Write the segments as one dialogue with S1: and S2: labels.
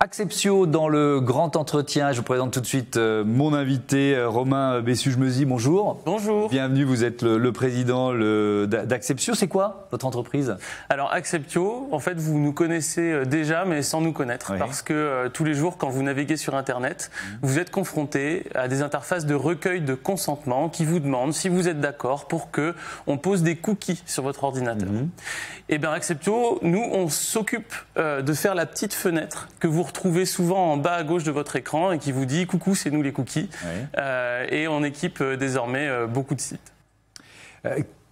S1: Acceptio dans le grand entretien. Je vous présente tout de suite mon invité, Romain Bessuge-Meuzy. Bonjour.
S2: Bonjour.
S1: Bienvenue, vous êtes le président d'Acceptio. C'est quoi votre entreprise?
S2: Alors Acceptio, en fait, vous nous connaissez déjà, mais sans nous connaître. Oui. Parce que tous les jours, quand vous naviguez sur Internet, vous êtes confronté à des interfaces de recueil de consentement qui vous demandent si vous êtes d'accord pour qu'on pose des cookies sur votre ordinateur. Et bien Acceptio, nous, on s'occupe de faire la petite fenêtre que vous retrouvez souvent en bas à gauche de votre écran et qui vous dit « Coucou, c'est nous les cookies ». Et on équipe désormais beaucoup de sites.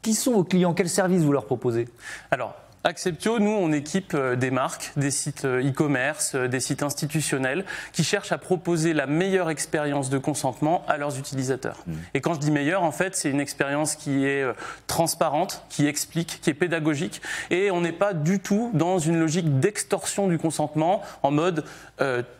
S1: Qui sont vos clients? Quels services vous leur proposez?
S2: Alors, Acceptio, nous, on équipe des marques, des sites e-commerce, des sites institutionnels qui cherchent à proposer la meilleure expérience de consentement à leurs utilisateurs. Et quand je dis meilleure, en fait, c'est une expérience qui est transparente, qui explique, qui est pédagogique. Et on n'est pas du tout dans une logique d'extorsion du consentement en mode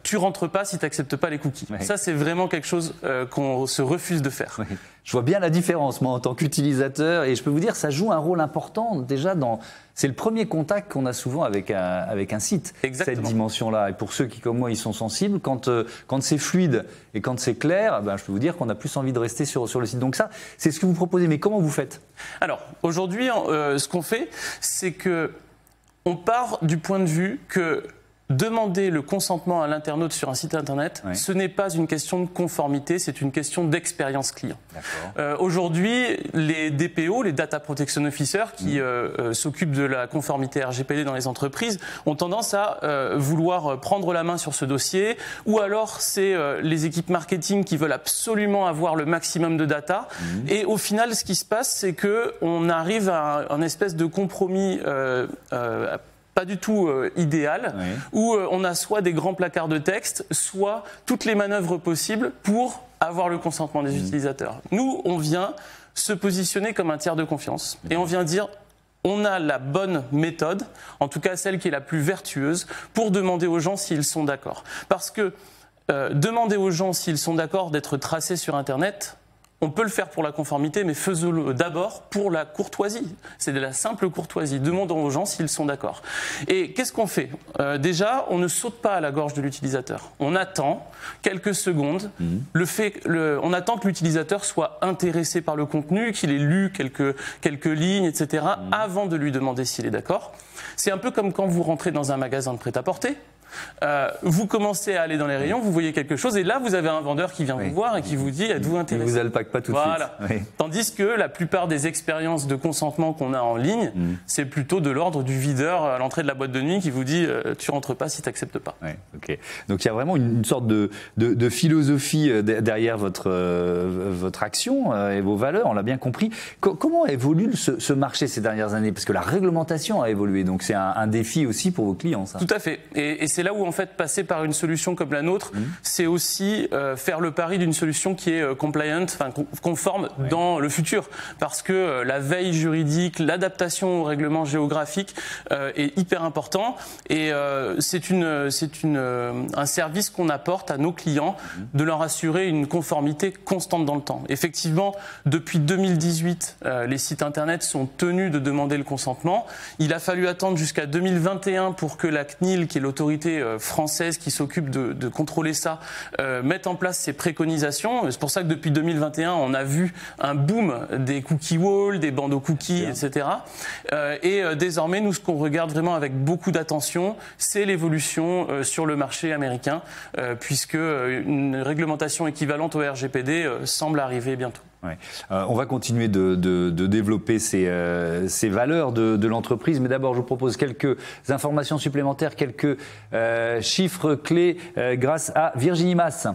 S2: tu rentres pas si tu n'acceptes pas les cookies. Oui. Ça, c'est vraiment quelque chose qu'on se refuse de faire. Oui.
S1: Je vois bien la différence, moi, en tant qu'utilisateur, et je peux vous dire, ça joue un rôle important déjà dans... C'est le premier contact qu'on a souvent avec un site,
S2: Exactement.
S1: Cette dimension-là. Et pour ceux qui, comme moi, y sont sensibles, quand c'est fluide et quand c'est clair, ben, je peux vous dire qu'on a plus envie de rester sur le site. Donc ça, c'est ce que vous proposez. Mais comment vous faites?
S2: Alors, aujourd'hui, ce qu'on fait, c'est qu'on part du point de vue que demander le consentement à l'internaute sur un site internet, oui. Ce n'est pas une question de conformité, c'est une question d'expérience client. Aujourd'hui, les DPO, les Data Protection Officers, qui s'occupent de la conformité RGPD dans les entreprises, ont tendance à vouloir prendre la main sur ce dossier, ou alors c'est les équipes marketing qui veulent absolument avoir le maximum de data. Et au final, ce qui se passe, c'est qu'on arrive à un espèce de compromis pas du tout idéal, oui. Où on a soit des grands placards de texte, soit toutes les manœuvres possibles pour avoir le consentement des utilisateurs. Nous, on vient se positionner comme un tiers de confiance et on vient dire on a la bonne méthode, en tout cas celle qui est la plus vertueuse, pour demander aux gens s'ils sont d'accord. Parce que demander aux gens s'ils sont d'accord d'être tracés sur Internet, on peut le faire pour la conformité, mais faisons-le d'abord pour la courtoisie. C'est de la simple courtoisie. Demandons aux gens s'ils sont d'accord. Et qu'est-ce qu'on fait? Déjà, on ne saute pas à la gorge de l'utilisateur. On attend quelques secondes. On attend que l'utilisateur soit intéressé par le contenu, qu'il ait lu quelques lignes, etc., avant de lui demander s'il est d'accord. C'est un peu comme quand vous rentrez dans un magasin de prêt-à-porter. Vous commencez à aller dans les rayons, vous voyez quelque chose et là vous avez un vendeur qui vient vous voir et qui vous dit êtes-vous intéressé?
S1: Il vous alpague pas tout de suite.
S2: Oui. Tandis que la plupart des expériences de consentement qu'on a en ligne, c'est plutôt de l'ordre du videur à l'entrée de la boîte de nuit qui vous dit tu rentres pas si tu n'acceptes pas.
S1: Oui, okay. Donc il y a vraiment une sorte de philosophie derrière votre action et vos valeurs, on l'a bien compris. Comment évolue ce marché ces dernières années? Parce que la réglementation a évolué, donc c'est un défi aussi pour vos clients. Ça.
S2: Tout à fait. Et c'est là où en fait passer par une solution comme la nôtre, c'est aussi faire le pari d'une solution qui est compliant, enfin conforme dans le futur, parce que la veille juridique, l'adaptation au règlement géographique est hyper important et c'est un service qu'on apporte à nos clients de leur assurer une conformité constante dans le temps. Effectivement, depuis 2018, les sites internet sont tenus de demander le consentement. Il a fallu attendre jusqu'à 2021 pour que la CNIL, qui est l'autorité française qui s'occupe de contrôler ça, mettre en place ces préconisations. C'est pour ça que depuis 2021, on a vu un boom des cookie walls, des bandeaux cookies, etc. Et désormais, nous, ce qu'on regarde vraiment avec beaucoup d'attention, c'est l'évolution sur le marché américain, puisque une réglementation équivalente au RGPD semble arriver bientôt.
S1: Ouais. On va continuer de développer ces valeurs de l'entreprise, mais d'abord je vous propose quelques informations supplémentaires, quelques chiffres clés grâce à Virginie Mas.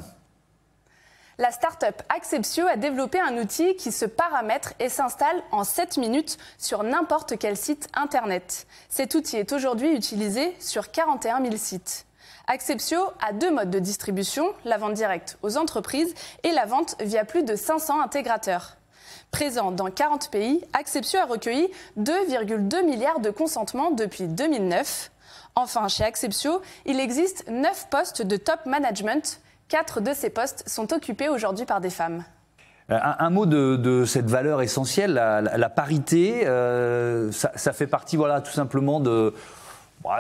S3: La start-up Acceptio a développé un outil qui se paramètre et s'installe en 7 minutes sur n'importe quel site internet. Cet outil est aujourd'hui utilisé sur 41 000 sites. Acceptio a 2 modes de distribution, la vente directe aux entreprises et la vente via plus de 500 intégrateurs. Présent dans 40 pays, Acceptio a recueilli 2,2 milliards de consentements depuis 2009. Enfin, chez Acceptio, il existe 9 postes de top management. 4 de ces postes sont occupés aujourd'hui par des femmes.
S1: Un mot de cette valeur essentielle, la parité, ça fait partie, voilà, tout simplement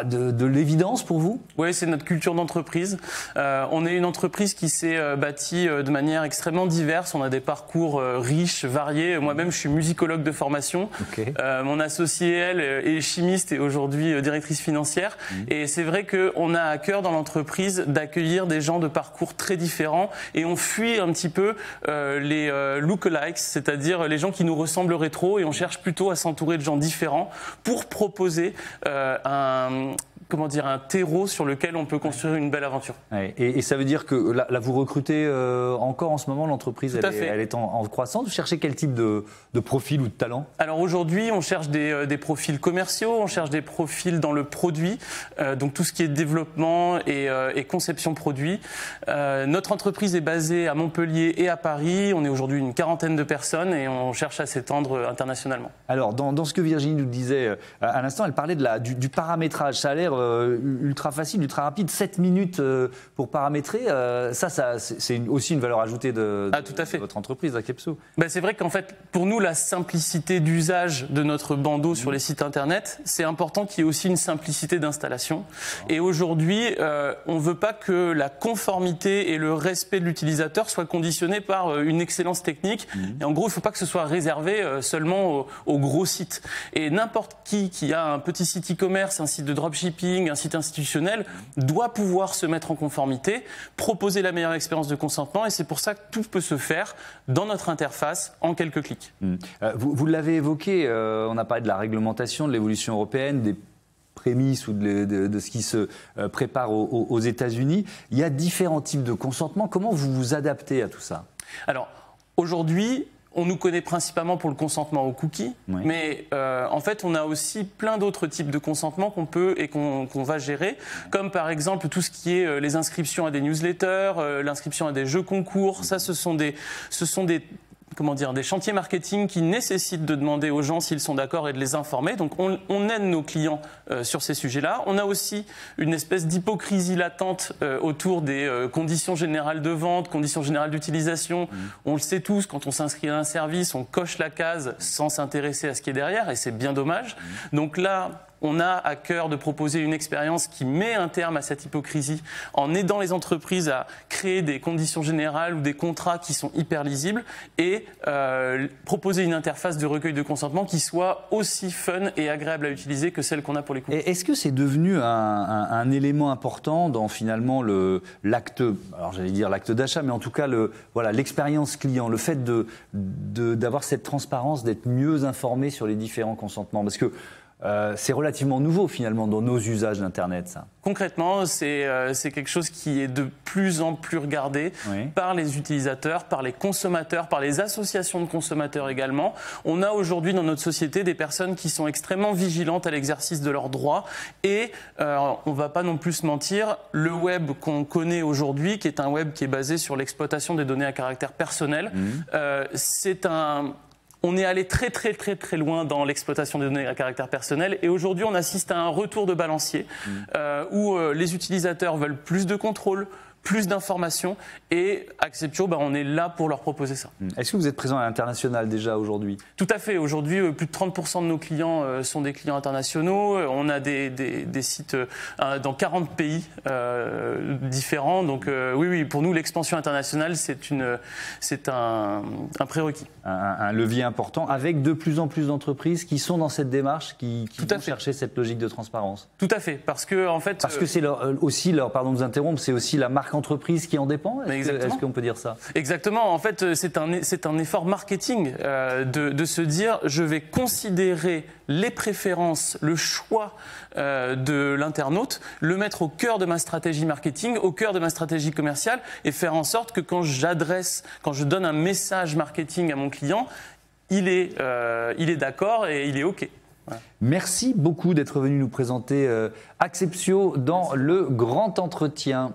S1: de l'évidence pour vous?
S2: Oui, c'est notre culture d'entreprise. On est une entreprise qui s'est bâtie de manière extrêmement diverse. On a des parcours riches, variés. Moi-même, je suis musicologue de formation. Okay. Mon associée, elle, est chimiste et aujourd'hui directrice financière. Et c'est vrai qu'on a à cœur dans l'entreprise d'accueillir des gens de parcours très différents. Et on fuit un petit peu les lookalikes, c'est-à-dire les gens qui nous ressemblent rétro. Et on cherche plutôt à s'entourer de gens différents pour proposer un terreau sur lequel on peut construire une belle aventure.
S1: Ouais. Et ça veut dire que là vous recrutez encore en ce moment, l'entreprise elle est en croissance. Vous cherchez quel type de profil ou de talent?
S2: Alors aujourd'hui, on cherche des profils commerciaux, on cherche des profils dans le produit, donc tout ce qui est développement et conception produit. Notre entreprise est basée à Montpellier et à Paris. On est aujourd'hui une 40aine de personnes et on cherche à s'étendre internationalement.
S1: Alors dans ce que Virginie nous disait à l'instant, elle parlait du paramétrage. Ça a l'air ultra facile, ultra rapide, 7 minutes pour paramétrer. C'est aussi une valeur ajoutée de votre entreprise, Akepso.
S2: C'est vrai qu'en fait, pour nous, la simplicité d'usage de notre bandeau sur les sites internet, c'est important qu'il y ait aussi une simplicité d'installation. Et aujourd'hui, on ne veut pas que la conformité et le respect de l'utilisateur soient conditionnés par une excellence technique. Et en gros, il ne faut pas que ce soit réservé seulement aux gros sites. Et n'importe qui a un petit site e-commerce, un site de dropshipping, un site institutionnel, doit pouvoir se mettre en conformité, proposer la meilleure expérience de consentement. Et c'est pour ça que tout peut se faire dans notre interface en quelques clics.
S1: Vous l'avez évoqué, on a parlé de la réglementation, de l'évolution européenne, des prémices ou de ce qui se prépare aux États-Unis. Il y a différents types de consentement. Comment vous vous adaptez à tout ça?
S2: Alors, aujourd'hui, on nous connaît principalement pour le consentement aux cookies, mais en fait, on a aussi plein d'autres types de consentement qu'on peut et qu'on va gérer, comme par exemple tout ce qui est les inscriptions à des newsletters, l'inscription à des jeux concours. Ça, ce sont des chantiers marketing qui nécessitent de demander aux gens s'ils sont d'accord et de les informer. Donc on aide nos clients sur ces sujets-là. On a aussi une espèce d'hypocrisie latente autour des conditions générales de vente, conditions générales d'utilisation. On le sait tous, quand on s'inscrit à un service, on coche la case sans s'intéresser à ce qui est derrière et c'est bien dommage. Donc là, on a à cœur de proposer une expérience qui met un terme à cette hypocrisie en aidant les entreprises à créer des conditions générales ou des contrats qui sont hyper lisibles et proposer une interface de recueil de consentement qui soit aussi fun et agréable à utiliser que celle qu'on a pour les cookies.
S1: Est-ce que c'est devenu un élément important dans finalement l'acte, alors j'allais dire l'acte d'achat, mais en tout cas l'expérience client, le fait d'avoir cette transparence, d'être mieux informé sur les différents consentements? Parce que c'est relativement nouveau finalement dans nos usages d'Internet, ça.
S2: Concrètement, c'est quelque chose qui est de plus en plus regardé par les utilisateurs, par les consommateurs, par les associations de consommateurs également. On a aujourd'hui dans notre société des personnes qui sont extrêmement vigilantes à l'exercice de leurs droits et on ne va pas non plus se mentir, le web qu'on connaît aujourd'hui, qui est un web qui est basé sur l'exploitation des données à caractère personnel, on est allé très très très très loin dans l'exploitation des données à caractère personnel et aujourd'hui on assiste à un retour de balancier où les utilisateurs veulent plus de contrôle, plus d'informations et Acceptio, on est là pour leur proposer ça.
S1: Est-ce que vous êtes présent à l'international déjà aujourd'hui?
S2: Tout à fait. Aujourd'hui, plus de 30% de nos clients sont des clients internationaux. On a des sites dans 40 pays différents. Donc oui, pour nous, l'expansion internationale, c'est un prérequis.
S1: Un levier important avec de plus en plus d'entreprises qui sont dans cette démarche, qui vont chercher cette logique de transparence.
S2: Tout à fait. Parce que
S1: c'est pardon de vous interrompre, c'est aussi la marque entreprise qui en dépend. Est-ce qu'on peut dire ça?
S2: Exactement. En fait, c'est un effort marketing de se dire je vais considérer les préférences, le choix de l'internaute, le mettre au cœur de ma stratégie marketing, au cœur de ma stratégie commerciale et faire en sorte que quand je donne un message marketing à mon client, il est d'accord et il est OK.
S1: Ouais. Merci beaucoup d'être venu nous présenter Acceptio dans le grand entretien.